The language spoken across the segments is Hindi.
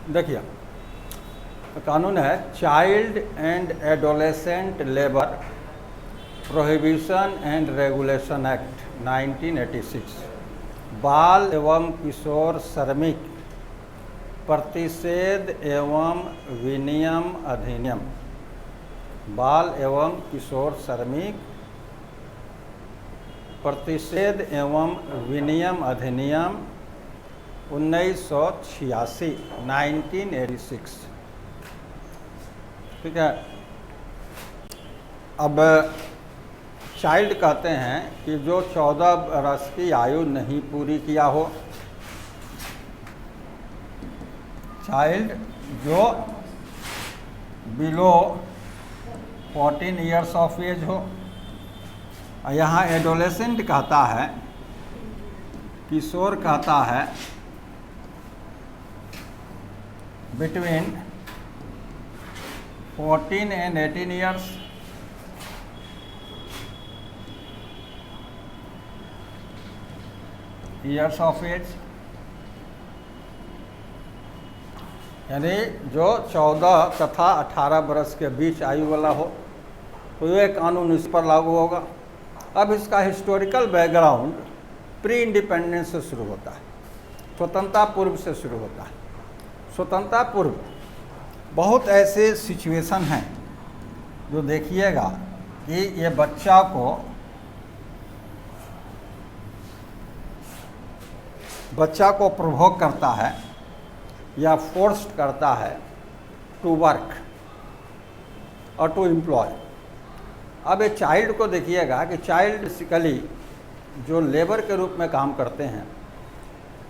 देखिए, कानून है child and adolescent labour prohibition and regulation act 1986, बाल एवं किशोर श्रमिक प्रतिषेध एवं विनियम अधिनियम, बाल एवं किशोर श्रमिक प्रतिषेध एवं विनियम अधिनियम 1986 1986। ठीक है। अब चाइल्ड कहते हैं कि जो 14 वर्ष की आयु नहीं पूरी किया हो, चाइल्ड जो बिलो 14 ईयर्स ऑफ एज हो। यहाँ एडोलेसेंट कहता है, किशोर कहता है between 14 and 18 years, years of age, यानी जो 14 तथा 18 वर्ष के बीच आयु वाला हो, तो ये कानून इस पर लागू होगा। अब इसका हिस्टोरिकल बैकग्राउंड प्री इंडिपेंडेंस से शुरू होता है, स्वतंत्रता पूर्व से शुरू होता है। स्वतंत्रता पूर्व बहुत ऐसे सिचुएशन हैं जो देखिएगा कि ये बच्चा को प्रोवोक करता है या फोर्स्ड करता है टू वर्क और टू एम्प्लॉय। अब ये चाइल्ड को देखिएगा कि चाइल्ड बेसिकली जो लेबर के रूप में काम करते हैं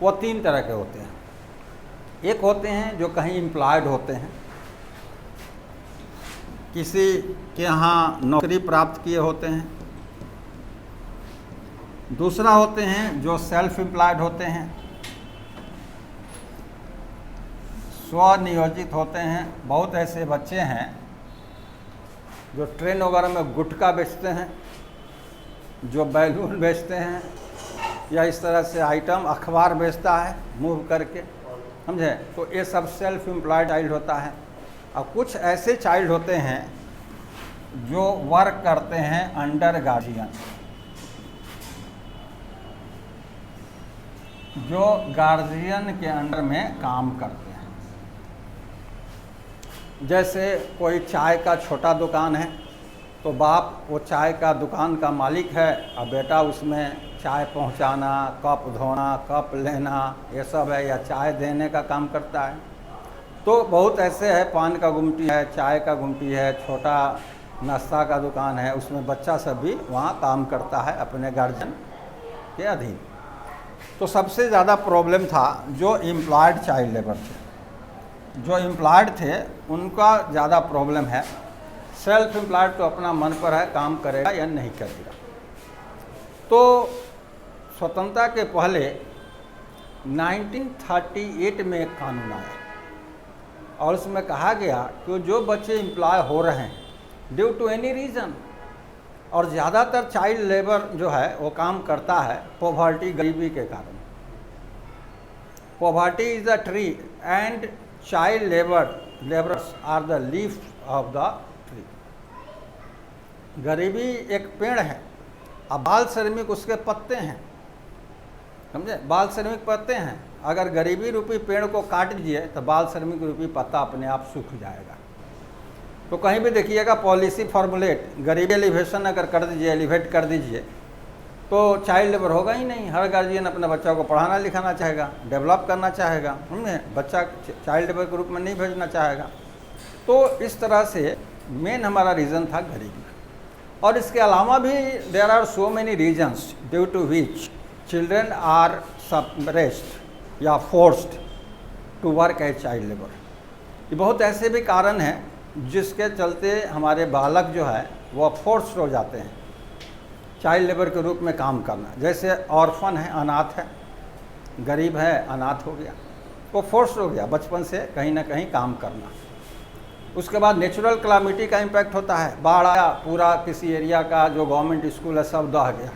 वो 3 तरह के होते हैं। एक होते हैं जो कहीं एम्प्लॉयड होते हैं, किसी के यहाँ नौकरी प्राप्त किए होते हैं। दूसरा होते हैं जो सेल्फ एम्प्लॉयड होते हैं, स्वनियोजित होते हैं। बहुत ऐसे बच्चे हैं जो ट्रेन वगैरह में गुटखा बेचते हैं, जो बैलून बेचते हैं, या इस तरह से आइटम अखबार बेचता है मूव करके, समझे। तो ये सब सेल्फ एम्प्लॉयड चाइल्ड होता है। और कुछ ऐसे चाइल्ड होते हैं जो वर्क करते हैं अंडर गार्जियन, जो गार्जियन के अंडर में काम करते हैं। जैसे कोई चाय का छोटा दुकान है, तो बाप वो चाय का दुकान का मालिक है और बेटा उसमें चाय पहुंचाना, कप धोना, कप लेना, ये सब है, या चाय देने का काम करता है। तो बहुत ऐसे है, पान का गुमटी है, चाय का गुमटी है, छोटा नाश्ता का दुकान है, उसमें बच्चा सब भी वहाँ काम करता है अपने गार्जियन के अधीन। तो सबसे ज़्यादा प्रॉब्लम था जो एम्प्लॉयड चाइल्ड लेबर थे। जो एम्प्लॉयड थे उनका ज़्यादा प्रॉब्लम है। सेल्फ एम्प्लॉयड तो अपना मन पर है, काम करेगा या नहीं करेगा। तो स्वतंत्रता के पहले 1938 में एक कानून आया और उसमें कहा गया कि जो बच्चे एम्प्लॉय हो रहे हैं ड्यू टू एनी रीज़न, और ज़्यादातर चाइल्ड लेबर जो है वो काम करता है पॉवर्टी, गरीबी के कारण। Poverty is the tree and child labourers are the leaf of the tree. गरीबी एक पेड़ है और बाल श्रमिक उसके पत्ते हैं, समझे। बाल श्रमिक पत्ते हैं, अगर गरीबी रूपी पेड़ को काट दीजिए तो बाल श्रमिक रूपी पत्ता अपने आप सूख जाएगा। तो कहीं भी देखिएगा पॉलिसी फॉर्मुलेट, गरीबी एलिवेशन अगर कर दीजिए, एलिवेट कर दीजिए, तो चाइल्ड लेबर होगा ही नहीं। हर गार्जियन अपने बच्चा को पढ़ाना लिखाना चाहेगा, डेवलप करना चाहेगा, समझे। बच्चा चाइल्ड लेबर के रूप में नहीं भेजना चाहेगा। तो इस तरह से मेन हमारा रीज़न था गरीबी। और इसके अलावा भी there are so many reasons due to which children are suppressed या forced to work as child labour. ये बहुत ऐसे भी कारण हैं जिसके चलते हमारे बालक जो है वह फोर्स्ड हो जाते हैं चाइल्ड लेबर के रूप में काम करना। जैसे ऑर्फन है, अनाथ है, गरीब है, अनाथ हो गया, वो फोर्स्ड हो गया बचपन से कहीं ना कहीं काम करना। उसके बाद नेचुरल क्लामिटी का इम्पैक्ट होता है, बाढ़ आया, पूरा किसी एरिया का जो गवर्नमेंट स्कूल है सब दह गया।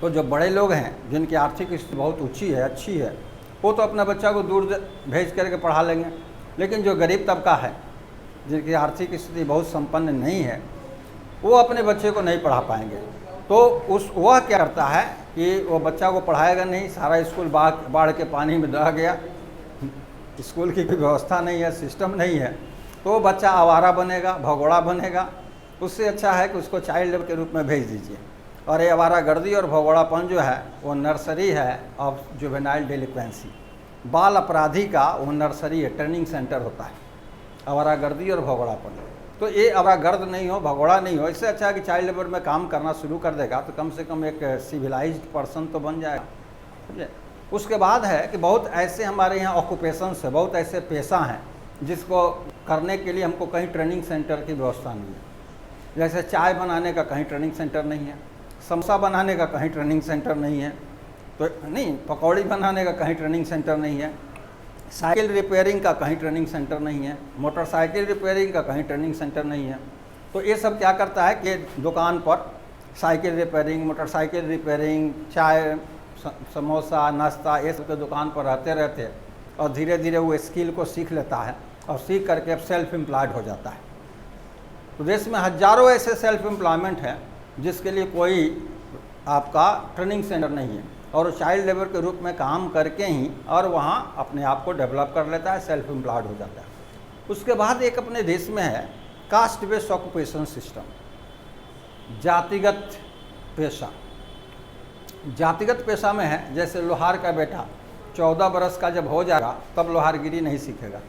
तो जो बड़े लोग हैं जिनकी आर्थिक स्थिति बहुत ऊंची है, अच्छी है, वो तो अपना बच्चा को दूर भेज करके पढ़ा लेंगे। लेकिन जो गरीब तबका है, जिनकी आर्थिक स्थिति बहुत संपन्न नहीं है, वो अपने बच्चे को नहीं पढ़ा पाएंगे। तो वह क्या करता है कि वो बच्चा को पढ़ाएगा नहीं, सारा स्कूल बाढ़ के पानी में दह गया, स्कूल की कोई व्यवस्था नहीं है, सिस्टम नहीं है, तो वो बच्चा आवारा बनेगा, भगोड़ा बनेगा। उससे अच्छा है कि उसको चाइल्ड लेबर के रूप में भेज दीजिए। और ये आवारागर्दी और भगोड़ापन जो है वो नर्सरी है ऑफ जुवेनाइल डेलिक्वेंसी, बाल अपराधी का वो नर्सरी है, ट्रेनिंग सेंटर होता है आवारागर्दी और भगोड़ापन। तो ये आवारागर्द नहीं हो, भगोड़ा नहीं हो, इससे अच्छा है कि चाइल्ड लेबर में काम करना शुरू कर देगा तो कम से कम एक सिविलाइज्ड पर्सन तो बन जाएगा, समझे। उसके बाद है कि बहुत ऐसे हमारे यहाँ ऑक्यूपेशंस है, बहुत ऐसे पेशा हैं जिसको करने के लिए हमको कहीं ट्रेनिंग सेंटर की व्यवस्था नहीं है। जैसे चाय बनाने का कहीं ट्रेनिंग सेंटर नहीं है, समोसा बनाने का कहीं ट्रेनिंग सेंटर नहीं है, तो नहीं, पकौड़ी बनाने का कहीं ट्रेनिंग सेंटर नहीं है, साइकिल रिपेयरिंग का कहीं ट्रेनिंग सेंटर नहीं है, मोटरसाइकिल रिपेयरिंग का कहीं ट्रेनिंग सेंटर नहीं है। तो ये सब क्या करता है कि दुकान पर साइकिल रिपेयरिंग, मोटरसाइकिल रिपेयरिंग, चाय, समोसा, नाश्ता, ये सब के दुकान पर रहते रहते और धीरे धीरे वो स्किल को सीख लेता है और सीख करके अब सेल्फ एम्प्लॉयड हो जाता है। तो देश में हजारों ऐसे सेल्फ एम्प्लॉयमेंट है जिसके लिए कोई आपका ट्रेनिंग सेंटर नहीं है, और चाइल्ड लेबर के रूप में काम करके ही और वहाँ अपने आप को डेवलप कर लेता है, सेल्फ एम्प्लॉयड हो जाता है। उसके बाद एक अपने देश में है कास्ट बेस्ड ऑक्यूपेशन सिस्टम, जातिगत पेशा। जातिगत पेशा में है जैसे लोहार का बेटा 14 बरस का जब हो जाएगा तब लोहारगिरी नहीं सीखेगा,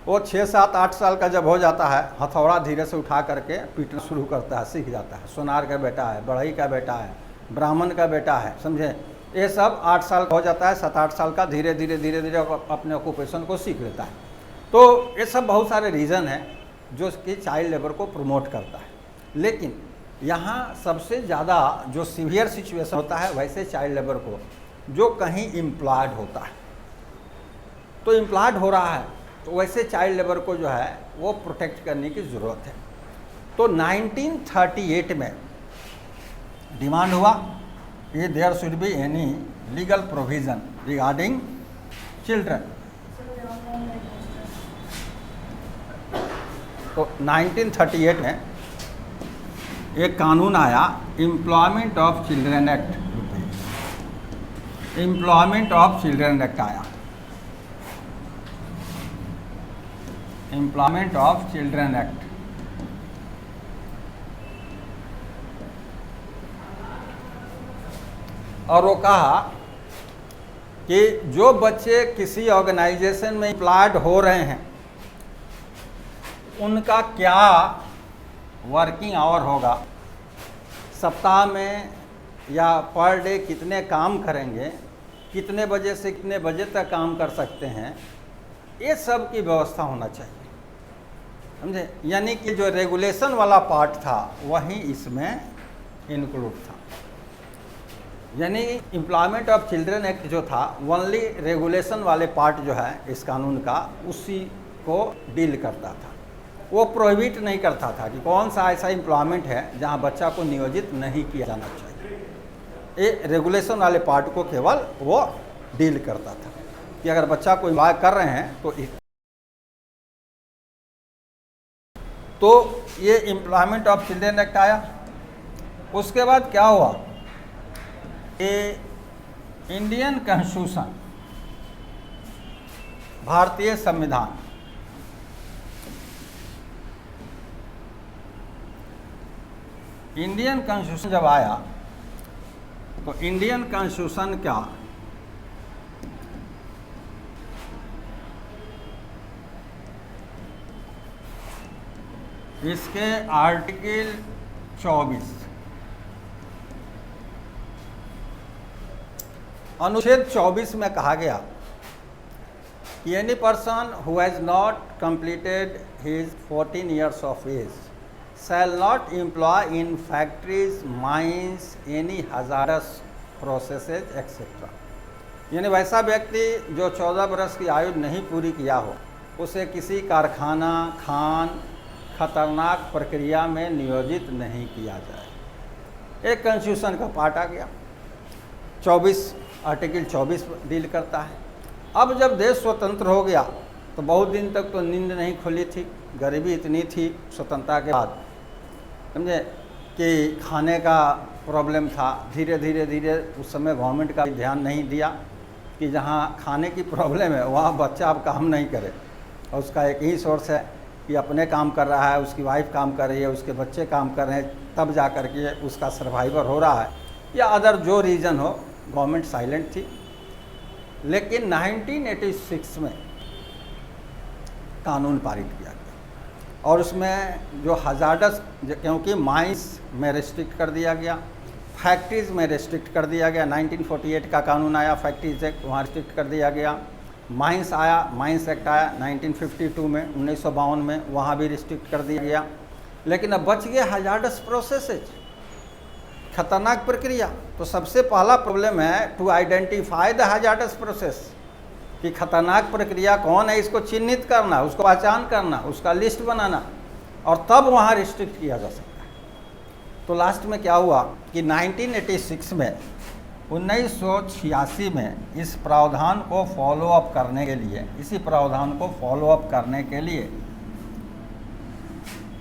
वो 6, 7, 8 साल का जब हो जाता है हथौड़ा धीरे से उठा करके पीटना शुरू करता है, सीख जाता है। सोनार का बेटा है, बढ़ई का बेटा है, ब्राह्मण का बेटा है, समझे। ये सब 8 साल का हो जाता है, 7-8 साल का धीरे धीरे अपने ऑक्यूपेशन को सीख लेता है। तो ये सब बहुत सारे रीज़न हैं जो कि चाइल्ड लेबर को प्रमोट करता है। लेकिन यहाँ सबसे ज़्यादा जो सीवियर सिचुएशन होता है वैसे चाइल्ड लेबर को जो कहीं एम्प्लॉयड होता है, तो एम्प्लॉयड हो रहा है तो वैसे चाइल्ड लेबर को जो है वो प्रोटेक्ट करने की ज़रूरत है। तो 1938 में डिमांड हुआ कि there should be any legal provision regarding children. तो 1938 में एक कानून आया, employment of children act, employment of children act आया, एम्प्लॉयमेंट ऑफ चिल्ड्रन एक्ट। और वो कहा कि जो बच्चे किसी ऑर्गेनाइजेशन में एम्प्लॉयड हो रहे हैं उनका क्या वर्किंग आवर होगा, सप्ताह में या पर डे कितने काम करेंगे, कितने बजे से कितने बजे तक काम कर सकते हैं, ये सब की व्यवस्था होना चाहिए, समझे। यानी कि जो रेगुलेशन वाला पार्ट था वही इसमें इंक्लूड था। यानी एम्प्लॉयमेंट ऑफ चिल्ड्रन एक्ट जो था ओनली रेगुलेशन वाले पार्ट जो है इस कानून का उसी को डील करता था, वो प्रोहिबिट नहीं करता था कि कौन सा ऐसा एम्प्लॉयमेंट है जहां बच्चा को नियोजित नहीं किया जाना चाहिए। ये रेगुलेशन वाले पार्ट को केवल वो डील करता था कि अगर बच्चा को एम्प्लॉय कर रहे हैं तो ये एम्प्लॉयमेंट ऑफ चिल्ड्रन एक्ट आया। उसके बाद क्या हुआ, ये इंडियन कॉन्स्टिट्यूशन, भारतीय संविधान, इंडियन कॉन्स्टिट्यूशन जब आया तो इंडियन कॉन्स्टिट्यूशन क्या, इसके आर्टिकल 24 अनुच्छेद 24 में कहा गया कि any person who has not completed his 14 years of age shall not employ in factories, mines, any hazardous processes etc. यानी वैसा व्यक्ति जो 14 वर्ष की आयु नहीं पूरी किया हो उसे किसी कारखाना, खान, खतरनाक प्रक्रिया में नियोजित नहीं किया जाए। एक कॉन्स्टिट्यूशन का पार्ट आ गया, 24 आर्टिकल 24 डील करता है। अब जब देश स्वतंत्र हो गया तो बहुत दिन तक तो नींद नहीं खुली थी, गरीबी इतनी थी स्वतंत्रता के बाद, समझे, कि खाने का प्रॉब्लम था। धीरे धीरे उस समय गवर्नमेंट का ध्यान नहीं दिया कि जहाँ खाने की प्रॉब्लम है वहाँ बच्चा अब काम नहीं करे, और उसका एक ही सोर्स है कि अपने काम कर रहा है, उसकी वाइफ काम कर रही है, उसके बच्चे काम कर रहे हैं, तब जा कर के उसका सर्वाइवर हो रहा है, या अदर जो रीज़न हो, गवर्नमेंट साइलेंट थी। लेकिन 1986 में कानून पारित किया गया और उसमें जो हजार्डस, क्योंकि माइंस में रिस्ट्रिक्ट कर दिया गया, फैक्ट्रीज़ में रिस्ट्रिक्ट कर दिया गया। 1948 का कानून आया, फैक्ट्रीज एक्ट, वहाँ रिस्ट्रिक्ट कर दिया गया। माइंस आया, माइंस एक्ट आया 1952 में, 1952 में, वहाँ भी रिस्ट्रिक्ट कर दिया गया। लेकिन अब बच गया हजार्डस प्रोसेसेज, खतरनाक प्रक्रिया। तो सबसे पहला प्रॉब्लम है to identify the hazardous process, कि खतरनाक प्रक्रिया कौन है, इसको चिन्हित करना, उसको पहचान करना, उसका लिस्ट बनाना, और तब वहाँ रिस्ट्रिक्ट किया जा सकता है। तो लास्ट में क्या हुआ कि 1986 में, 1986 में इस प्रावधान को फॉलो अप करने के लिए, इसी प्रावधान को फॉलो अप करने के लिए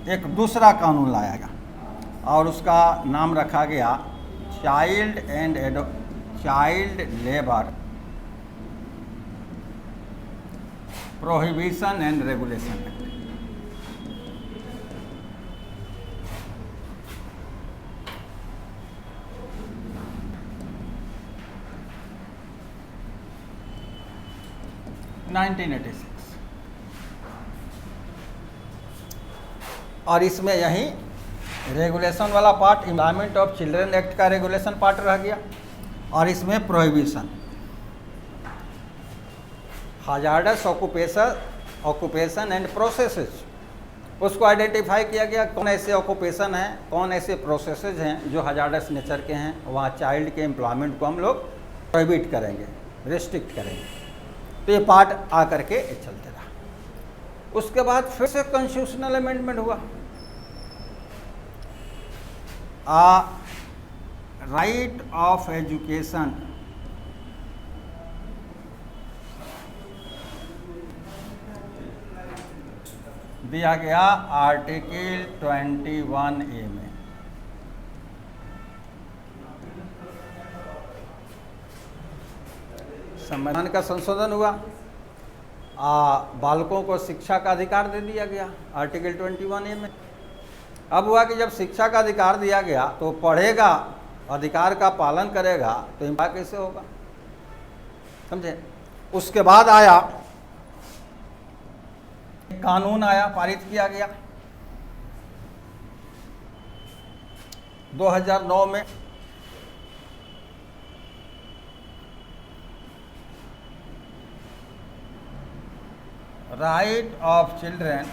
एक दूसरा कानून लाया गया और उसका नाम रखा गया child labour prohibition and regulation act. और इसमें यही रेगुलेशन वाला part, employment of children act का रेगुलेशन पार्ट रह गया, और इसमें prohibition, hazardous occupation and processes, उसको आइडेंटिफाई किया गया कौन ऐसे ऑक्यूपेशन हैं, कौन ऐसे प्रोसेसेस हैं जो हजार्डस नेचर के हैं, वहाँ चाइल्ड के एम्प्लॉयमेंट को हम लोग प्रोहिबिट करेंगे, रिस्ट्रिक्ट करेंगे। तो ये पार्ट आकर के चलते रहा। उसके बाद फिर से कॉन्स्टिट्यूशनल अमेंडमेंट हुआ, राइट ऑफ एजुकेशन दिया गया आर्टिकल 21A में। संविधान का संशोधन हुआ, बालकों को शिक्षा का अधिकार दे दिया गया आर्टिकल 21A में। अब हुआ कि जब शिक्षा का अधिकार दिया गया तो पढ़ेगा, अधिकार का पालन करेगा, तो इम्पैक्ट कैसे होगा, समझे। उसके बाद आया कानून आया, पारित किया गया 2009 में, right of children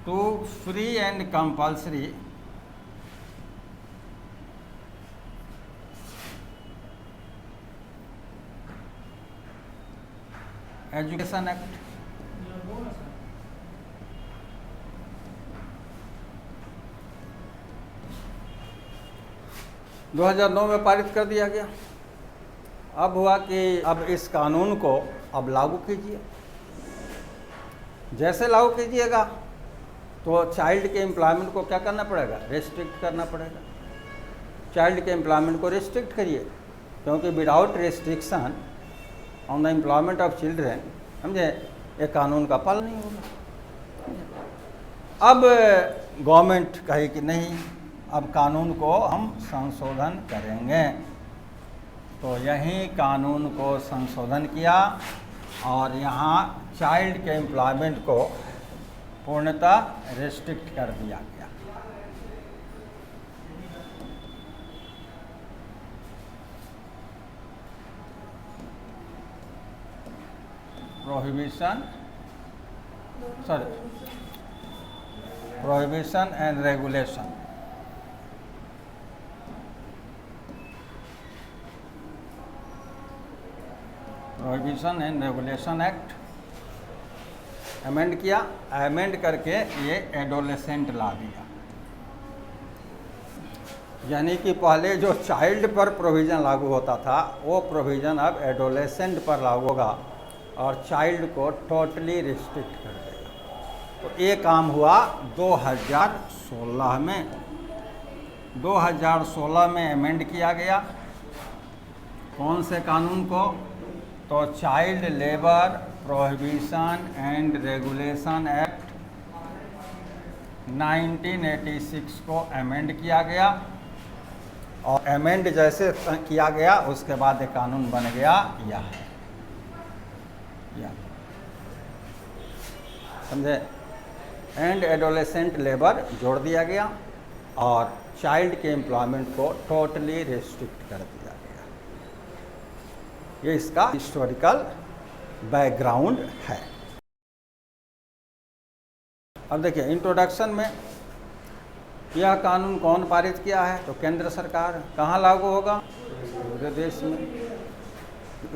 to free and compulsory education act. दो 2009 में पारित कर दिया गया। अब हुआ कि अब इस कानून को अब लागू कीजिए। जैसे लागू कीजिएगा तो चाइल्ड के एम्प्लॉयमेंट को क्या करना पड़ेगा, रेस्ट्रिक्ट करना पड़ेगा। चाइल्ड के एम्प्लॉयमेंट को रेस्ट्रिक्ट करिए, क्योंकि without restriction on the employment of children, समझे, ये कानून का पालन नहीं होगा। अब गवर्नमेंट कहे कि नहीं, अब कानून को हम संशोधन करेंगे, तो यही कानून को संशोधन किया और यहाँ चाइल्ड के एम्प्लॉयमेंट को पूर्णतः रेस्ट्रिक्ट कर दिया गया। Prohibition and regulation. Prohibition and regulation act amend किया, अमेंड करके ये एडोलेसेंट ला दिया। यानी कि पहले जो चाइल्ड पर प्रोविज़न लागू होता था वो प्रोविज़न अब एडोलेसेंट पर लागू होगा और चाइल्ड को टोटली रिस्ट्रिक्ट कर देगा। तो ये काम हुआ 2016 में। 2016 में अमेंड किया गया कौन से कानून को? तो child labour prohibition and regulation act 1986 को अमेंड किया गया और अमेंड जैसे किया गया उसके बाद एक कानून बन गया यह समझे। एंड एडोलेसेंट लेबर जोड़ दिया गया और चाइल्ड के एम्प्लॉयमेंट को टोटली रेस्ट्रिक्ट कर दिया गया। ये इसका हिस्टोरिकल बैकग्राउंड है। अब देखिए इंट्रोडक्शन में यह कानून कौन पारित किया है? तो केंद्र सरकार। कहाँ लागू होगा? पूरे देश में।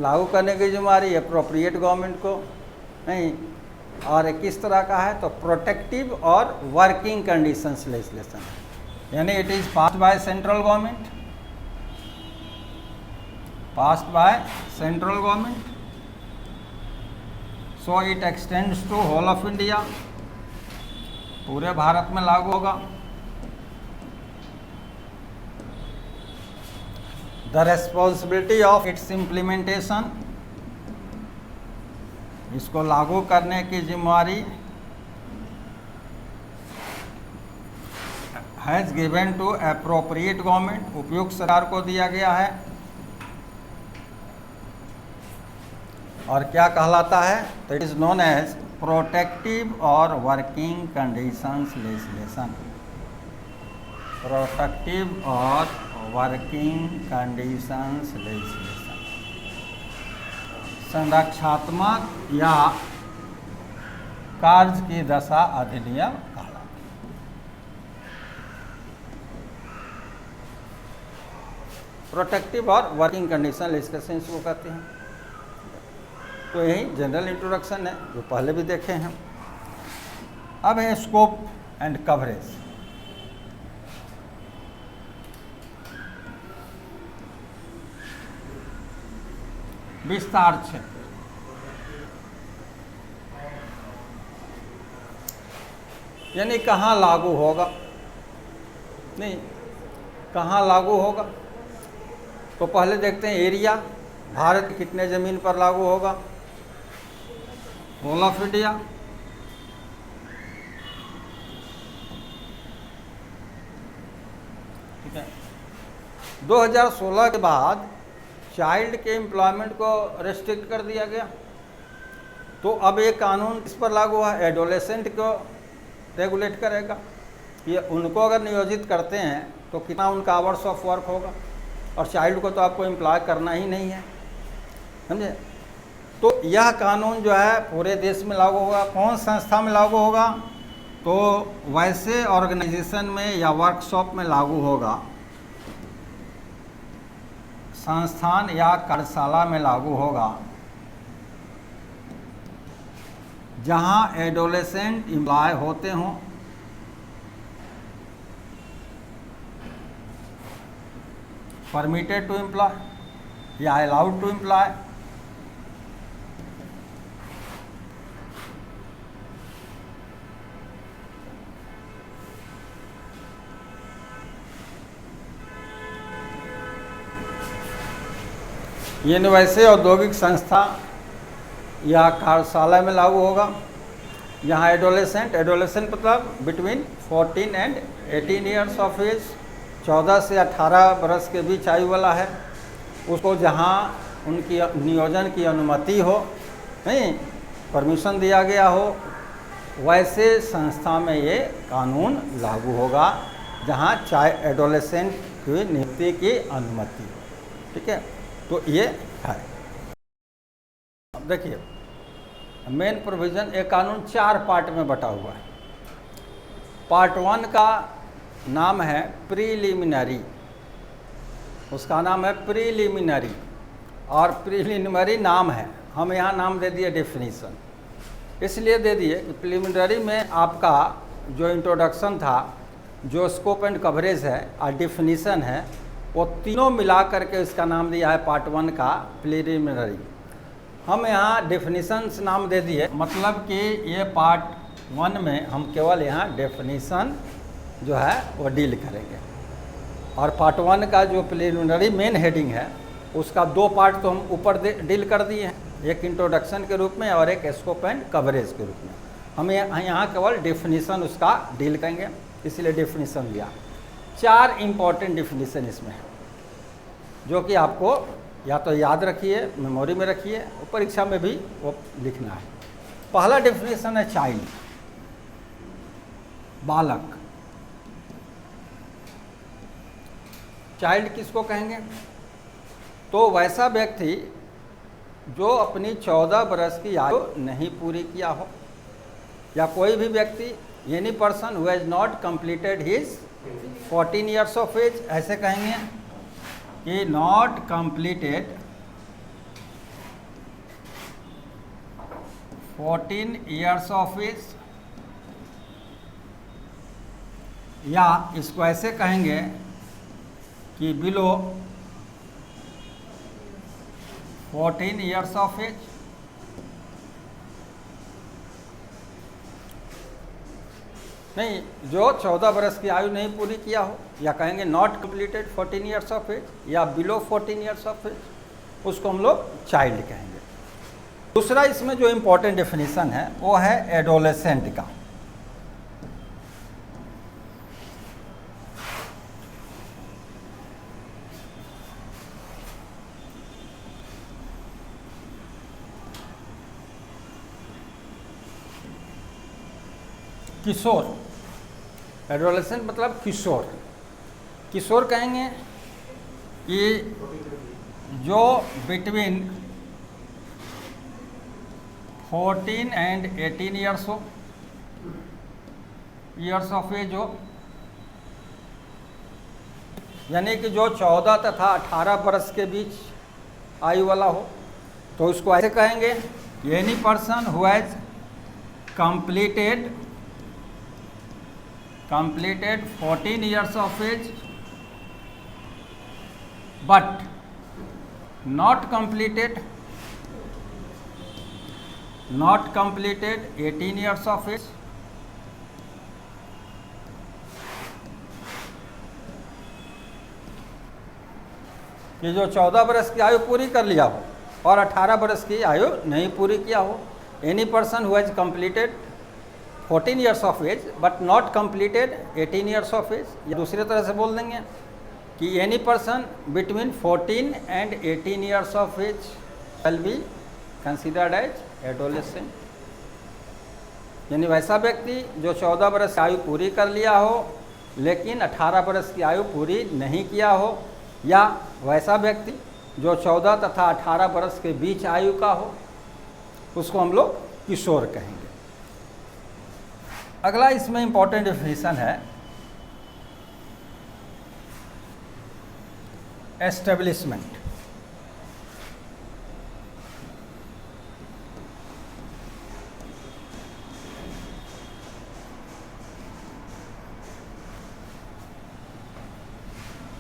लागू करने की जिम्मेदारी एप्रोप्रिएट गवर्नमेंट को नहीं। और किस तरह का है? तो प्रोटेक्टिव और वर्किंग कंडीशंस लेजिस्लेशन है, यानी it is passed by central government, passed by central government, so it extends to whole of India, पूरे भारत में लागू होगा। The responsibility of its implementation, इसको लागू करने की जिम्मेदारी has given to appropriate government, उपयुक्त सरकार को दिया गया है। और क्या कहलाता है? तो it is known as protective और वर्किंग कंडीशंस लेजिस्लेशन, प्रोटेक्टिव और वर्किंग कंडीशंस लेजिस्लेशन, संरक्षात्मक या कार्य की दशा अधिनियम कहलाता है। प्रोटेक्टिव और वर्किंग कंडीशन लेजिस्लेशन इसको कहते हैं। तो यही जनरल इंट्रोडक्शन है जो पहले भी देखे हैं। अब है स्कोप एंड कवरेज। विस्तार क्षेत्र, यानी कहाँ लागू होगा, नहीं कहाँ लागू होगा। तो पहले देखते हैं एरिया, भारत की कितने ज़मीन पर लागू होगा? Whole of India. ठीक है। 2016 के बाद चाइल्ड के एम्प्लॉयमेंट को रेस्ट्रिक्ट कर दिया गया। तो अब ये कानून किस पर लागू हुआ? एडोलेसेंट को रेगुलेट करेगा। ये उनको अगर नियोजित करते हैं तो कितना उनका आवर्स ऑफ वर्क होगा, और चाइल्ड को तो आपको एम्प्लॉय करना ही नहीं है, समझे। तो यह कानून जो है पूरे देश में लागू होगा। कौन संस्था में लागू होगा? तो वैसे ऑर्गेनाइजेशन में या वर्कशॉप में लागू होगा, संस्थान या कार्यशाला में लागू होगा जहां एडोलेसेंट एम्प्लॉय होते हों, परमिटेड टू एम्प्लॉय या अलाउड टू एम्प्लॉय, ये वैसे औद्योगिक संस्था या कार्यशाला में लागू होगा यहाँ एडोलेसेंट मतलब between 14 and 18 years of age, 14 से 18 बरस के बीच आयु वाला है, उसको जहाँ उनकी नियोजन की अनुमति हो, नहीं परमिशन दिया गया हो, वैसे संस्था में ये कानून लागू होगा जहाँ चाहे एडोलेसेंट की नियुक्ति की अनुमति हो। ठीक है, तो ये है। अब देखिए मेन प्रोविज़न, एक कानून 4 पार्ट में बटा हुआ है। पार्ट 1 का नाम है प्रीलिमिनरी, उसका नाम है प्रीलिमिनरी, और प्रीलिमिनरी नाम है, हम यहाँ नाम दे दिए डेफिनेशन, इसलिए दे दिए कि प्रीलिमिनरी में आपका जो इंट्रोडक्शन था जो स्कोप एंड कवरेज है और डिफिनीसन है, वो तीनों मिला करके इसका नाम दिया है पार्ट 1 का प्रिलिमिनरी। हम यहाँ डेफिनीशंस नाम दे दिए, मतलब कि ये पार्ट 1 में हम केवल यहाँ डेफिनीशन जो है वो डील करेंगे, और पार्ट 1 का जो प्रिलिमिनरी मेन हेडिंग है उसका 2 पार्ट तो हम ऊपर डील कर दिए हैं, एक इंट्रोडक्शन के रूप में और एक स्कोप एंड कवरेज के रूप में। हम यहाँ केवल डेफिनीशन उसका डील करेंगे, इसलिए डेफिनीशन लिया। 4 इम्पॉर्टेंट डेफिनीशन इसमें है, जो कि आपको या तो याद रखिए, मेमोरी में रखिए, और परीक्षा में भी वो लिखना है। पहला डेफिनेशन है चाइल्ड, बालक। चाइल्ड किसको कहेंगे? तो वैसा व्यक्ति जो अपनी 14 बरस की आयु नहीं पूरी किया हो, या कोई भी व्यक्ति, any person who has not completed his 14 years of age, ऐसे कहेंगे कि not completed 14 years of age, या इसको ऐसे कहेंगे कि बिलो 14 ईयर्स ऑफ एज। नहीं, जो 14 बरस की आयु नहीं पूरी किया हो, या कहेंगे not completed 14 years of age, या बिलो 14 ईयर्स ऑफ एज, उसको हम लोग चाइल्ड कहेंगे। दूसरा इसमें जो इम्पोर्टेंट डेफिनेशन है वो है एडोलेसेंट का। किशोर, एडोलेसेंट मतलब किशोर। किशोर कहेंगे कि जो बिटवीन 14 एंड 18 ईयर्स हो, ईयर्स ऑफ एज हो, यानी कि जो 14 तथा 18 वर्ष के बीच आयु वाला हो, तो उसको ऐसे कहेंगे, any person who has completed 14 years of age but not completed 18 years of age, कि जो 14 बरस की आयु पूरी कर लिया हो और 18 बरस की आयु नहीं पूरी किया हो। Any person who has completed 14 years of age but not completed 18 years of age, या दूसरी तरह से बोल देंगे कि any person between 14 and 18 years of age will be considered as adolescent, यानी वैसा व्यक्ति जो 14 बरस की आयु पूरी कर लिया हो लेकिन 18 बरस की आयु पूरी नहीं किया हो, या वैसा व्यक्ति जो 14 तथा 18 बरस के बीच आयु का हो, उसको हम लोग किशोर कहेंगे। अगला इसमें इंपॉर्टेंट डेफिनेशन है एस्टेब्लिशमेंट।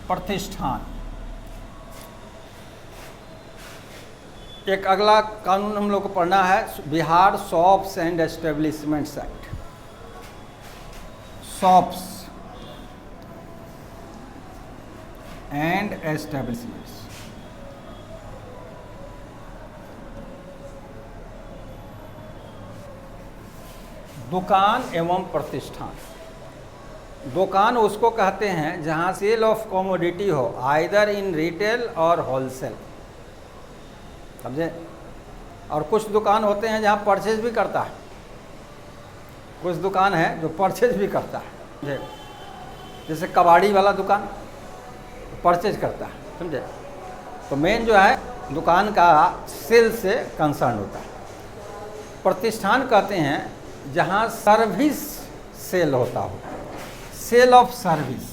प्रतिष्ठान। एक अगला कानून हम लोग को पढ़ना है Bihar shops and establishments act. Shops and establishments, दुकान एवं प्रतिष्ठान। दुकान उसको कहते हैं जहाँ सेल ऑफ कमोडिटी हो, आइदर इन रिटेल और होलसेल, समझे। और कुछ दुकान होते हैं जहाँ परचेज भी करता है, कुछ दुकान है जो परचेज भी करता है, जैसे कबाड़ी वाला दुकान परचेज करता है, समझे। तो मेन जो है दुकान का सेल से कंसर्न होता है। प्रतिष्ठान कहते हैं जहाँ सर्विस सेल होता हो, sale of service,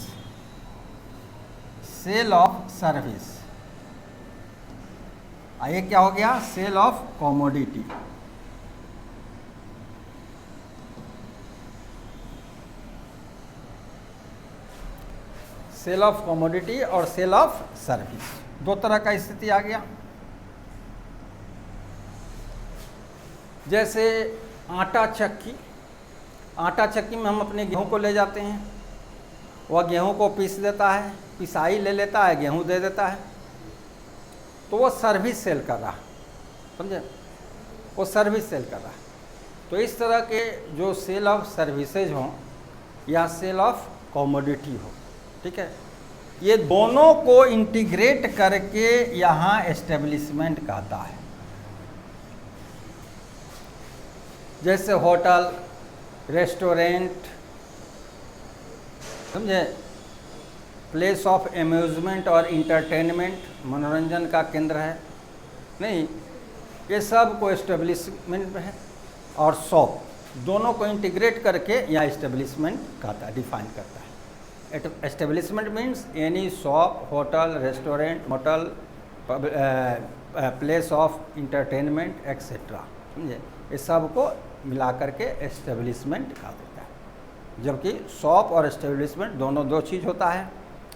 sale of service. ये क्या हो गया? Sale of commodity. Sale of commodity और सेल ऑफ सर्विस, दो तरह का स्थिति आ गया। जैसे आटा चक्की में हम अपने गेहूं को ले जाते हैं, वह गेहूं को पीस देता है, पिसाई ले लेता है, गेहूं दे देता है, तो वो सर्विस सेल कर रहा, समझे, वो सर्विस सेल कर रहा। तो इस तरह के जो सेल ऑफ सर्विसेज हों या सेल ऑफ कमोडिटी हो, ठीक है, ये दोनों को इंटीग्रेट करके यहाँ एस्टेब्लिशमेंट कहता है। जैसे होटल, रेस्टोरेंट, समझे, प्लेस ऑफ एम्यूजमेंट और इंटरटेनमेंट, मनोरंजन का केंद्र है, नहीं, ये सब को एस्टेब्लिशमेंट है। और शॉप, दोनों को इंटीग्रेट करके यहाँ एस्टेब्लिशमेंट कहता है, डिफाइन करता है। Establishment means any shop, hotel, restaurant, motel, place of entertainment etcetera, समझे, ये सब को मिला करके एस्टेब्लिशमेंट कहा देता है। जबकि शॉप और एस्टेब्लिशमेंट दोनों दो चीज़ होता है।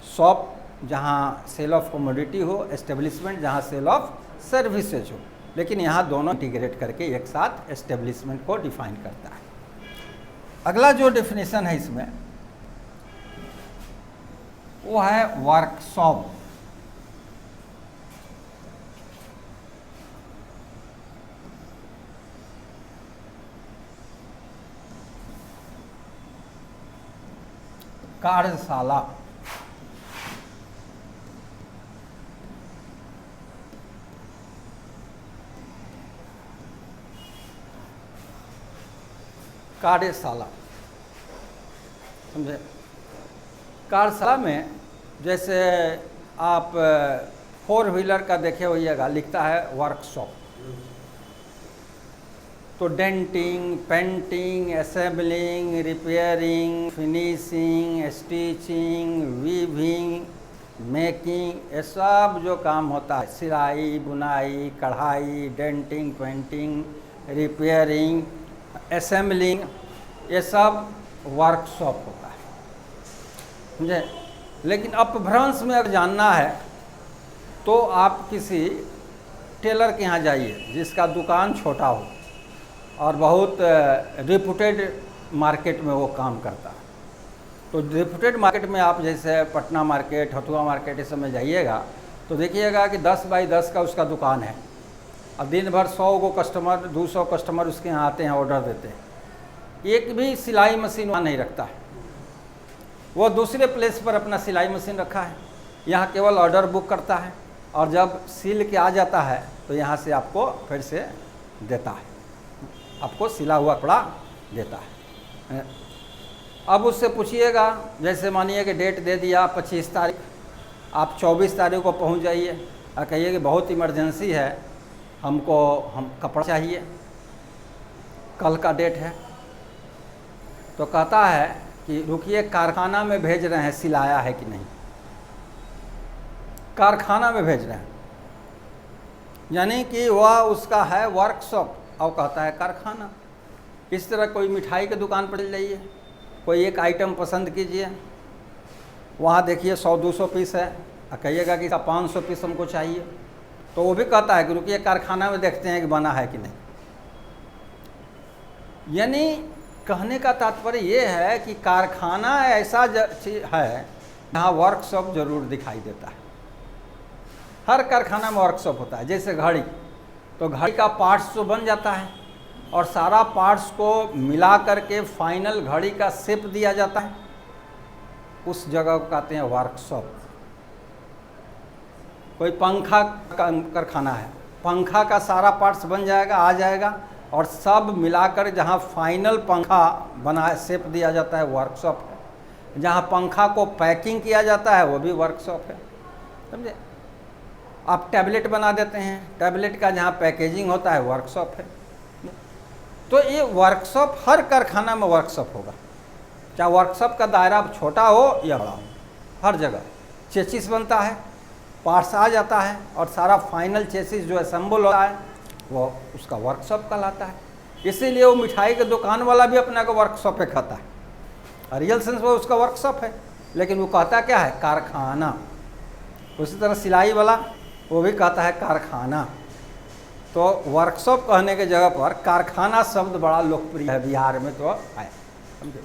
शॉप जहाँ सेल ऑफ कमोडिटी हो, एस्टेब्लिशमेंट जहाँ सेल ऑफ सर्विसेज हो, लेकिन यहाँ दोनों इंटीग्रेट करके एक साथ एस्टेब्लिशमेंट को डिफाइन करता है। अगला जो डेफिनेशन है इसमें वो है वर्कशॉप। कार्यशाला, कार्यशाला, समझे। कार्यशाला में जैसे आप 4 व्हीलर का देखे होइएगा, लिखता है वर्कशॉप, तो denting, painting, assembling, repairing, finishing, stitching, weaving, making, ये सब जो काम होता है, सिलाई, बुनाई, कढ़ाई, डेंटिंग, पेंटिंग, रिपेयरिंग, असेंबलिंग, ये सब वर्कशॉप होता है, समझे। लेकिन अपभ्रंश में अगर जानना है तो आप किसी टेलर के यहाँ जाइए जिसका दुकान छोटा हो और बहुत रिप्यूटेड मार्केट में वो काम करता है। तो रिप्यूटेड मार्केट में आप जैसे पटना मार्केट, हथुआ मार्केट, इस समय जाइएगा तो देखिएगा कि 10 बाई 10 का उसका दुकान है। अब दिन भर 100 को कस्टमर, 200 कस्टमर उसके यहाँ आते हैं, ऑर्डर देते हैं। एक भी सिलाई मशीन वहाँ नहीं रखता है, वो दूसरे प्लेस पर अपना सिलाई मशीन रखा है, यहाँ केवल ऑर्डर बुक करता है और जब सिल के आ जाता है तो यहाँ से आपको फिर से देता है, आपको सिला हुआ कपड़ा देता है। अब उससे पूछिएगा, जैसे मानिए कि डेट दे दिया 25 तारीख, आप 24 तारीख को पहुँच जाइए और कहिए कि बहुत इमरजेंसी है, हम कपड़ा चाहिए, कल का डेट है, तो कहता है कि रुकिए, कारखाना में भेज रहे हैं, सिलाया है कि नहीं, कारखाना में भेज रहे हैं, यानी कि वह उसका है वर्कशॉप और कहता है कारखाना। इस तरह कोई मिठाई की दुकान पर चल जाइए, कोई एक आइटम पसंद कीजिए, वहाँ देखिए 100-200 पीस है और कहिएगा कि 500 पीस हमको चाहिए, तो वो भी कहता है कि रुकिए कारखाना में देखते हैं कि बना है कि नहीं। यानी कहने का तात्पर्य ये है कि कारखाना ऐसा चीज है जहाँ वर्कशॉप जरूर दिखाई देता है। हर कारखाना में वर्कशॉप होता है। जैसे घड़ी, तो घड़ी का पार्ट्स तो बन जाता है और सारा पार्ट्स को मिला करके फाइनल घड़ी का शेप दिया जाता है, उस जगह को कहते हैं वर्कशॉप। कोई पंखा का कारखाना है, पंखा का सारा पार्ट्स बन जाएगा, आ जाएगा और सब मिलाकर जहाँ फाइनल पंखा बना शेप दिया जाता है, वर्कशॉप है। जहाँ पंखा को पैकिंग किया जाता है वो भी वर्कशॉप है, समझे। आप टैबलेट बना देते हैं, टैबलेट का जहाँ पैकेजिंग होता है वर्कशॉप है। तो ये वर्कशॉप हर कारखाना में वर्कशॉप होगा, चाहे वर्कशॉप का दायरा छोटा हो या बड़ा हो, हर जगह चेसिस बनता है, पार्ट्स आ जाता है और सारा फाइनल चेसिस जो असेंबल होता है वो उसका वर्कशॉप कहलाता है। इसीलिए वो मिठाई के दुकान वाला भी अपना को वर्कशॉप पे खाता है, रियल सेंस में उसका वर्कशॉप है। लेकिन वो कहता क्या है, कारखाना। उसी तरह सिलाई वाला वो भी कहता है कारखाना। तो वर्कशॉप कहने के जगह पर कारखाना शब्द बड़ा लोकप्रिय है बिहार में, तो है, समझे।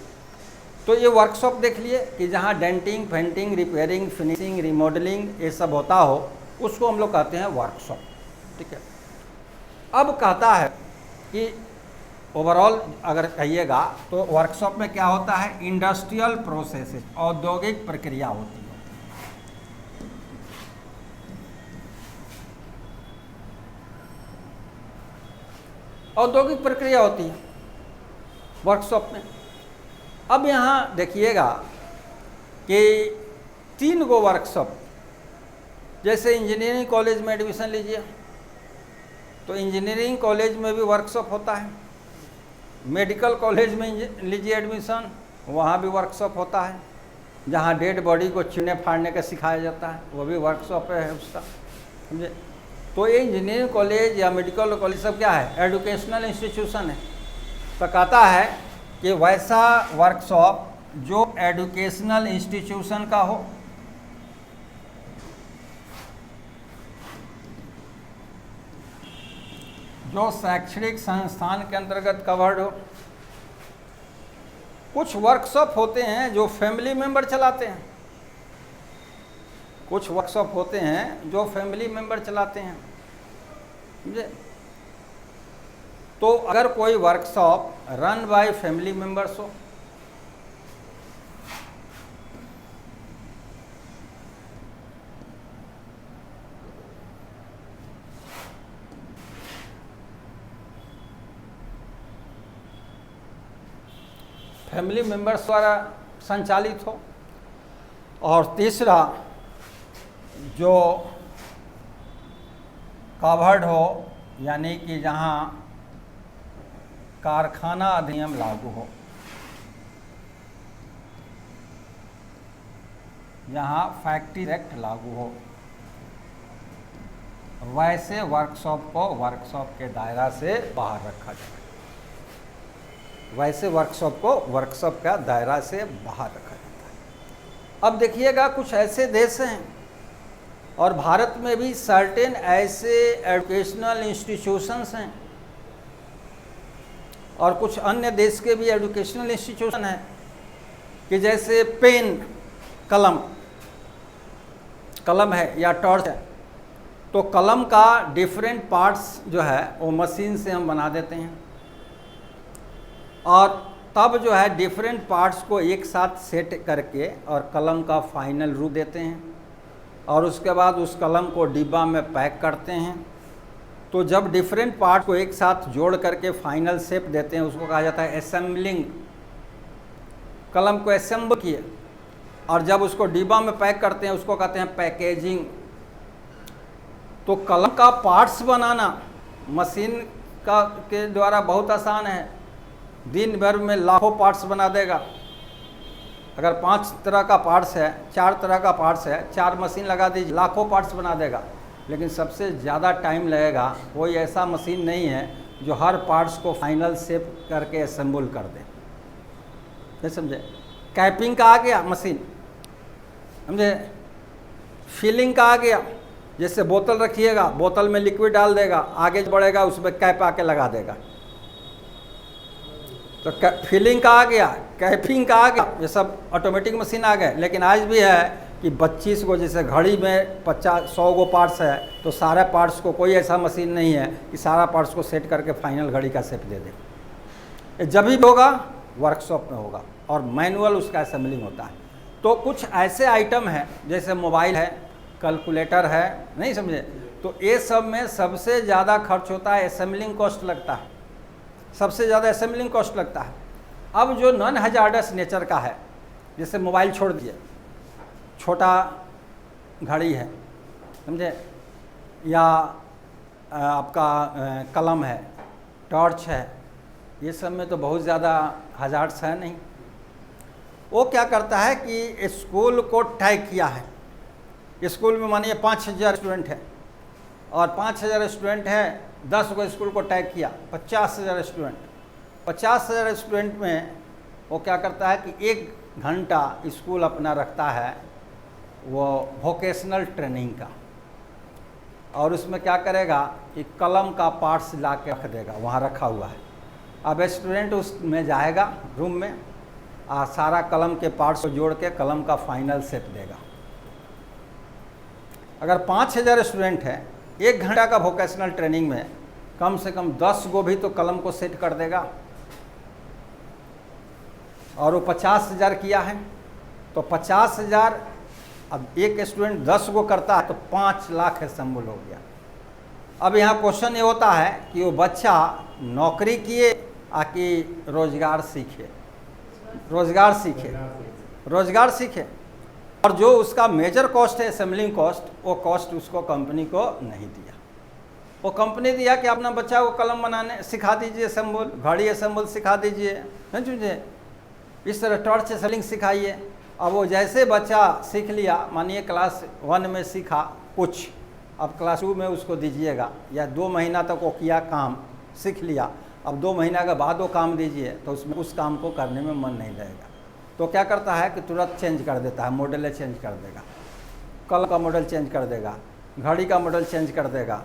तो ये वर्कशॉप देख लिए कि जहाँ denting, painting, repairing, finishing, remodelling ये सब होता हो, उसको हम लोग कहते हैं वर्कशॉप, ठीक है। अब कहता है कि ओवरऑल अगर कहिएगा तो वर्कशॉप में क्या होता है, इंडस्ट्रियल प्रोसेसेस, औद्योगिक प्रक्रिया होती है। औद्योगिक प्रक्रिया होती है वर्कशॉप में। अब यहाँ देखिएगा कि 3 गो वर्कशॉप, जैसे इंजीनियरिंग कॉलेज में एडमिशन लीजिए तो इंजीनियरिंग कॉलेज में भी वर्कशॉप होता है, मेडिकल कॉलेज में लीजिए एडमिशन, वहाँ भी वर्कशॉप होता है, जहाँ डेड बॉडी को चीरने फाड़ने का सिखाया जाता है, वो भी वर्कशॉप है उसका, समझे। तो ये इंजीनियरिंग कॉलेज या मेडिकल कॉलेज सब क्या है, एजुकेशनल इंस्टीट्यूशन है। तो कहता है कि वैसा वर्कशॉप जो एजुकेशनल इंस्टीट्यूशन का हो, जो शैक्षणिक संस्थान के अंतर्गत कवर्ड हो। कुछ वर्कशॉप होते हैं जो फैमिली मेंबर चलाते हैं, कुछ वर्कशॉप होते हैं जो फैमिली मेंबर चलाते हैं, समझे। तो अगर कोई workshop run by family members हो, फैमिली मेंबर्स द्वारा संचालित हो, और तीसरा जो कवर्ड हो, यानी कि जहाँ कारखाना अधिनियम लागू हो, जहाँ फैक्ट्री एक्ट लागू हो, वैसे वर्कशॉप को वर्कशॉप के दायरा से बाहर रखा जाए, वैसे वर्कशॉप को वर्कशॉप का दायरा से बाहर रखा जाता है। अब देखिएगा कुछ ऐसे देश हैं और भारत में भी सर्टेन ऐसे एजुकेशनल इंस्टीट्यूशंस हैं, और कुछ अन्य देश के भी एजुकेशनल इंस्टीट्यूशन हैं कि जैसे पेन, कलम है या टॉर्च है, तो कलम का डिफरेंट पार्ट्स जो है वो मशीन से हम बना देते हैं, और तब जो है डिफरेंट पार्ट्स को एक साथ सेट करके और कलम का फाइनल रूप देते हैं, और उसके बाद उस कलम को डिब्बा में पैक करते हैं। तो जब डिफरेंट पार्ट को एक साथ जोड़ करके फाइनल शेप देते हैं, उसको कहा जाता है असेंबलिंग। कलम को असेंबल किए और जब उसको डिब्बा में पैक करते हैं, उसको कहते हैं पैकेजिंग। तो कलम का पार्ट्स बनाना मशीन का के द्वारा बहुत आसान है, दिन भर में लाखों पार्ट्स बना देगा। अगर 5 तरह का पार्ट्स है, 4 तरह का पार्ट्स है, 4 मशीन लगा दीजिए, लाखों पार्ट्स बना देगा। लेकिन सबसे ज़्यादा टाइम लगेगा, कोई ऐसा मशीन नहीं है जो हर पार्ट्स को फाइनल शेप करके असेंबल कर दे, नहीं समझे। कैपिंग का आ गया मशीन, समझे। फिलिंग का आ गया, जैसे बोतल रखिएगा, बोतल में लिक्विड डाल देगा, आगे बढ़ेगा उसमें कैप आके लगा देगा। तो फिलिंग का आ गया, कैपिंग का आ गया, ये सब ऑटोमेटिक मशीन आ गए। लेकिन आज भी है कि 25 को, जैसे घड़ी में 50-100 गो पार्ट्स है, तो सारे पार्ट्स को कोई ऐसा मशीन नहीं है कि सारा पार्ट्स को सेट करके फाइनल घड़ी का शेप दे दे। ये जब भी होगा वर्कशॉप में होगा, और मैनुअल उसका असेंबलिंग होता है। तो कुछ ऐसे आइटम हैं जैसे मोबाइल है, कैलकुलेटर है, नहीं समझे। तो ये सब में सबसे ज़्यादा खर्च होता है, असेंबलिंग कॉस्ट लगता है, सबसे ज़्यादा असेंबलिंग कॉस्ट लगता है। अब जो नॉन हैजार्डस नेचर का है, जैसे मोबाइल छोड़ दिए, छोटा घड़ी है, समझे, या आपका कलम है, टॉर्च है, ये सब में तो बहुत ज़्यादा हजार्ड्स है नहीं। वो क्या करता है कि स्कूल को टैग किया है, स्कूल में मानिए 5000 स्टूडेंट है, और 5000 स्टूडेंट है, 10 को स्कूल को टैग किया, 50,000 स्टूडेंट। 50,000 स्टूडेंट में वो क्या करता है कि एक घंटा स्कूल अपना रखता है वो वोकेशनल ट्रेनिंग का, और उसमें क्या करेगा कि कलम का पार्ट्स ला के रख देगा, वहाँ रखा हुआ है। अब स्टूडेंट उसमें जाएगा रूम में, सारा कलम के पार्ट्स को जोड़ के कलम का फाइनल सेट देगा। अगर 5000 स्टूडेंट हैं, 1 घंटा का वोकेशनल ट्रेनिंग में कम से कम 10 गो भी तो कलम को सेट कर देगा, और वो 50,000 किया है तो 50,000, अब एक स्टूडेंट 10 गो करता है तो 5 लाख असेंबल हो गया। अब यहाँ क्वेश्चन ये होता है कि वो बच्चा नौकरी किए कि रोजगार सीखे, रोजगार सीखे, रोजगार सीखे, और जो उसका मेजर कॉस्ट है असेंबलिंग कॉस्ट, वो कॉस्ट उसको कंपनी को नहीं दिया। वो कंपनी दिया कि अपना बच्चा को कलम बनाने सिखा दीजिए, असेंबल, घड़ी असेंबल सिखा दीजिए, नहीं समझे, इस तरह टॉर्च असेंबलिंग सिखाइए। अब वो जैसे बच्चा सीख लिया, मानिए क्लास 1 में सीखा कुछ, अब क्लास 2 में उसको दीजिएगा, या 2 महीना तक वो किया काम सीख लिया, अब 2 महीना के बाद वो काम दीजिए तो उसमें उस काम को करने में मन नहीं लगेगा। तो क्या करता है कि तुरंत चेंज कर देता है, मॉडल चेंज कर देगा, कलम का मॉडल चेंज कर देगा, घड़ी का मॉडल चेंज कर देगा,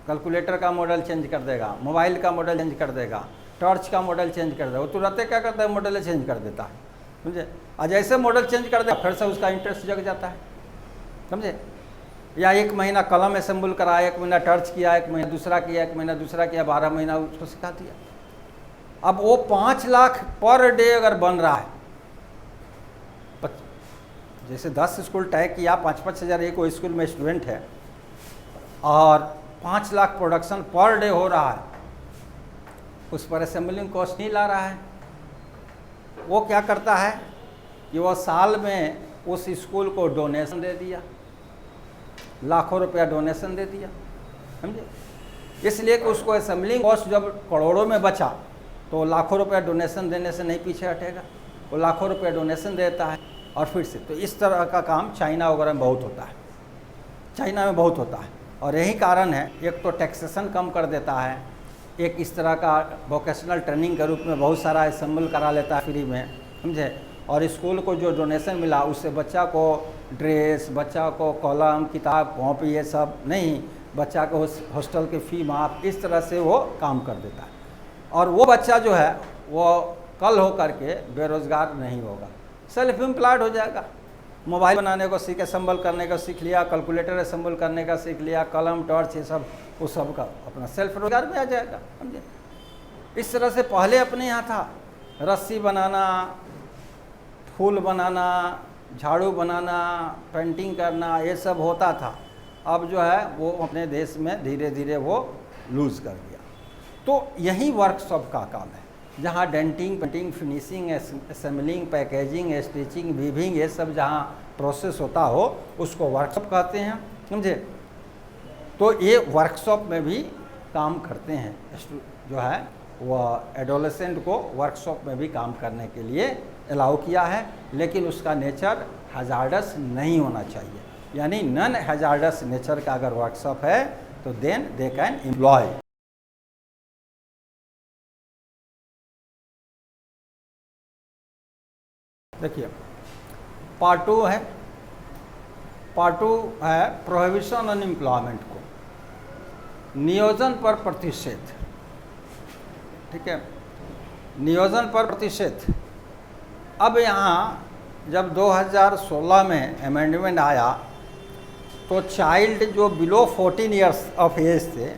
कैलकुलेटर का मॉडल चेंज कर देगा, मोबाइल का मॉडल चेंज कर देगा, टॉर्च का मॉडल चेंज कर देगा। वो तुरंत क्या करता है, मॉडल चेंज कर देता है, समझे। और जैसे मॉडल चेंज कर देगा फिर से उसका इंटरेस्ट जग जाता है, समझे। या 1 महीना कलम असेंबल करा, 1 महीना टॉर्च किया, 1 महीना दूसरा किया, 1 महीना दूसरा किया, 12 महीना उसको सिखा दिया। अब वो 5 लाख पर डे अगर बन रहा है, जैसे 10 स्कूल तय किया, 5-5 हज़ार एक स्कूल में स्टूडेंट है, और 5 लाख प्रोडक्शन पर डे हो रहा है, उस पर असेंबलिंग कॉस्ट नहीं ला रहा है। वो क्या करता है कि वो साल में उस स्कूल को डोनेशन दे दिया, लाखों रुपया डोनेशन दे दिया, समझे। इसलिए कि उसको असेंबलिंग कॉस्ट जब करोड़ों में बचा तो लाखों रुपया डोनेशन देने से नहीं पीछे हटेगा, वो लाखों रुपया डोनेशन देता है। और फिर से तो इस तरह का काम चाइना वगैरह में बहुत होता है, चाइना में बहुत होता है, और यही कारण है, एक तो टैक्सेशन कम कर देता है, एक इस तरह का वोकेशनल ट्रेनिंग के रूप में बहुत सारा असेंबल करा लेता है फ्री में, समझे। और स्कूल को जो डोनेशन मिला उससे बच्चा को ड्रेस, बच्चा को कॉलम, किताब, कॉपी, ये सब नहीं, बच्चा को हॉस्टल की फ़ी माफ़, इस तरह से वो काम कर देता है। और वो बच्चा जो है वो कल हो करके बेरोज़गार नहीं होगा, सेल्फ एम्प्लॉयड हो जाएगा। मोबाइल बनाने को सीख, असेंबल करने का सीख लिया, कैलकुलेटर असेंबल करने का सीख लिया, कलम, टॉर्च, ये सब, उस सब का अपना सेल्फ रोजगार में आ जाएगा, समझे। इस तरह से पहले अपने यहाँ था रस्सी बनाना, फूल बनाना, झाड़ू बनाना, पेंटिंग करना, ये सब होता था। अब जो है वो अपने देश में धीरे धीरे वो लूज़ कर दिया। तो यही वर्कशॉप का काम है, जहाँ denting, painting, finishing, assembling, packaging, stitching, weaving, ये सब जहाँ प्रोसेस होता हो उसको वर्कशॉप कहते हैं, समझे। तो ये वर्कशॉप में भी काम करते हैं, जो है वह एडोलेसेंट को वर्कशॉप में भी काम करने के लिए अलाउ किया है, लेकिन उसका नेचर हजार्डस नहीं होना चाहिए, यानी नॉन हजार्डस नेचर का अगर वर्कशॉप है तो देन दे कैन एम्प्लॉय। देखिए पार्ट 2 है, पार्ट 2 है प्रोहिबिशन ऑन एम्प्लॉयमेंट को, नियोजन पर प्रतिषेध, ठीक है, नियोजन पर प्रतिषेध। अब यहाँ जब 2016 में अमेंडमेंट आया तो चाइल्ड जो बिलो 14 ईयर्स ऑफ एज थे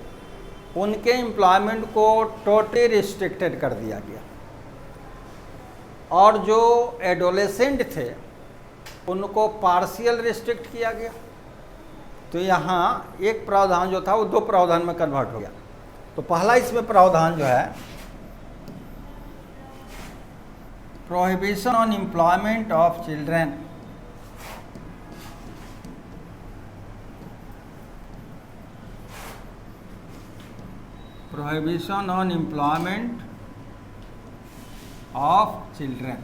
उनके एम्प्लॉयमेंट को टोटली रिस्ट्रिक्टेड कर दिया गया, और जो एडोलेसेंट थे उनको पार्शियल रिस्ट्रिक्ट किया गया। तो यहाँ एक प्रावधान जो था वो 2 प्रावधान में कन्वर्ट हो गया। तो पहला इसमें प्रावधान जो है prohibition on employment of children, prohibition on employment of children,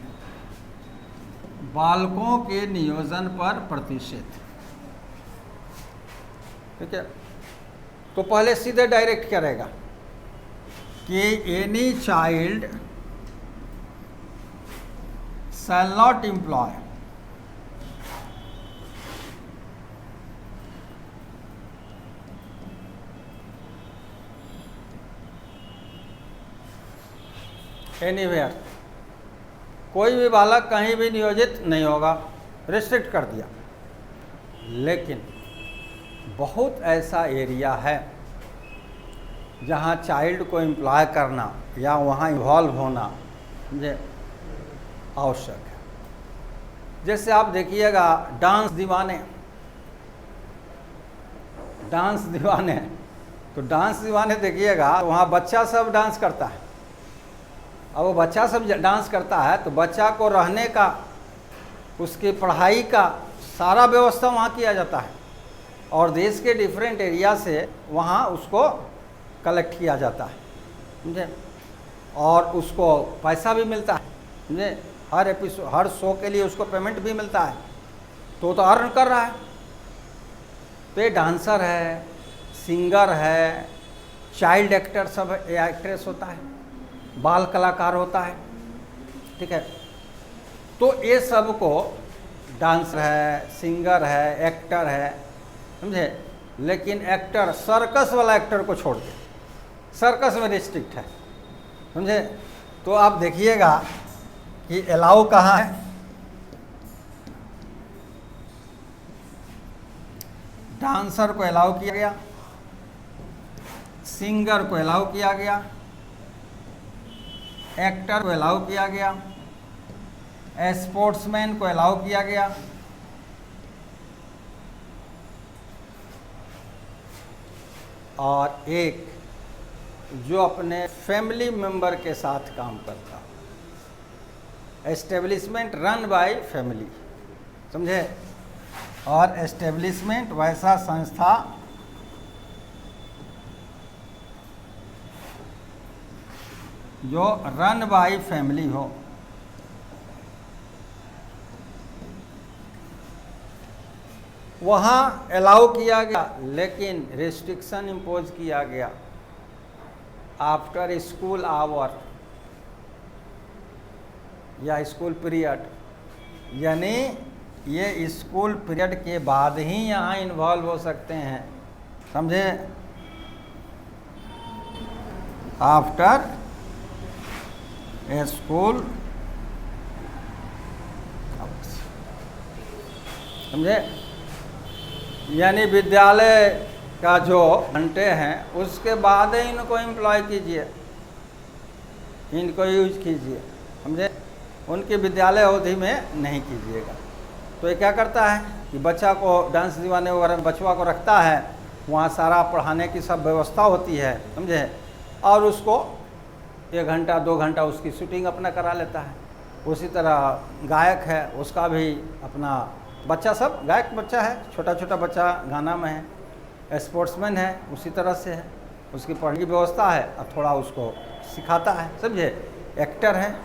बालकों के नियोजन पर प्रतिषेध, ठीक है। तो पहले सीधे डायरेक्ट करेगा कि any child shall not employ anywhere, कोई भी बालक कहीं भी नियोजित नहीं होगा, रिस्ट्रिक्ट कर दिया। लेकिन बहुत ऐसा एरिया है जहाँ चाइल्ड को एम्प्लॉय करना या वहाँ इन्वॉल्व होना ये आवश्यक है। जैसे आप देखिएगा डांस दीवाने, तो डांस दीवाने देखिएगा वहाँ बच्चा सब डांस करता है। अब वो बच्चा सब डांस करता है तो बच्चा को रहने का, उसकी पढ़ाई का सारा व्यवस्था वहाँ किया जाता है और देश के डिफरेंट एरिया से वहाँ उसको कलेक्ट किया जाता है, समझे, और उसको पैसा भी मिलता है, समझे, हर एपिसोड हर शो के लिए उसको पेमेंट भी मिलता है, तो अर्न कर रहा है। तो ये डांसर है, सिंगर है, चाइल्ड एक्टर सब एक्ट्रेस होता है, बाल कलाकार होता है, ठीक है। तो ये सब को डांसर है, सिंगर है, एक्टर है, समझे। लेकिन एक्टर, सर्कस वाला एक्टर को छोड़ के, सर्कस में रिस्ट्रिक्ट है, समझे। तो आप देखिएगा कि अलाउ कहाँ है, डांसर को अलाउ किया गया, सिंगर को अलाउ किया गया, एक्टर को अलाउ किया गया, स्पोर्ट्समैन को अलाउ किया गया, और एक जो अपने फैमिली मेंबर के साथ काम करता, एस्टेब्लिशमेंट रन बाय फैमिली, समझे। और एस्टेब्लिशमेंट वैसा संस्था जो रन बाय फैमिली हो, वहाँ अलाउ किया गया। लेकिन रिस्ट्रिक्शन इम्पोज किया गया, आफ्टर स्कूल आवर या स्कूल पीरियड, यानी ये स्कूल पीरियड के बाद ही यहाँ इन्वॉल्व हो सकते हैं, समझे। आफ्टर ए स्कूल, समझे, यानी विद्यालय का जो घंटे हैं उसके बाद ही इनको एम्प्लॉय कीजिए, इनको यूज कीजिए, समझे। उनकी विद्यालय अवधि में नहीं कीजिएगा। तो ये क्या करता है कि बच्चा को डांस दीवाने वगैरह बचवा को रखता है, वहाँ सारा पढ़ाने की सब व्यवस्था होती है, समझे, और उसको 1 घंटा 2 घंटा उसकी शूटिंग अपना करा लेता है। उसी तरह गायक है, उसका भी अपना बच्चा सब गायक बच्चा है, छोटा छोटा बच्चा गाना में है, स्पोर्ट्समैन है उसी तरह से है, उसकी पढ़ने की व्यवस्था है और थोड़ा उसको सिखाता है, समझे। एक्टर है,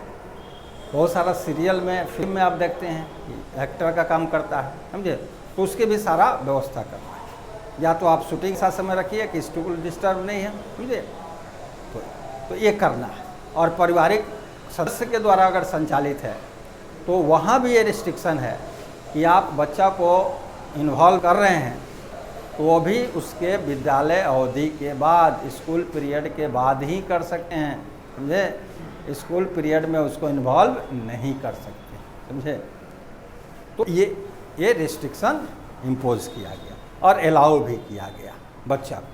बहुत सारा सीरियल में, फिल्म में आप देखते हैं कि एक्टर का काम करता है, समझे, तो उसकी भी सारा व्यवस्था करता है। या तो आप शूटिंग साथ समय रखिए कि स्टूल डिस्टर्ब नहीं है, समझे। तो ये करना है। और पारिवारिक सदस्य के द्वारा अगर संचालित है तो वहाँ भी ये रिस्ट्रिक्शन है कि आप बच्चा को इन्वॉल्व कर रहे हैं तो वो भी उसके विद्यालय अवधि के बाद, स्कूल पीरियड के बाद ही कर सकते हैं, समझे। स्कूल पीरियड में उसको इन्वॉल्व नहीं कर सकते, समझे। तो ये रिस्ट्रिक्शन इम्पोज किया गया और अलाउ भी किया गया बच्चा को।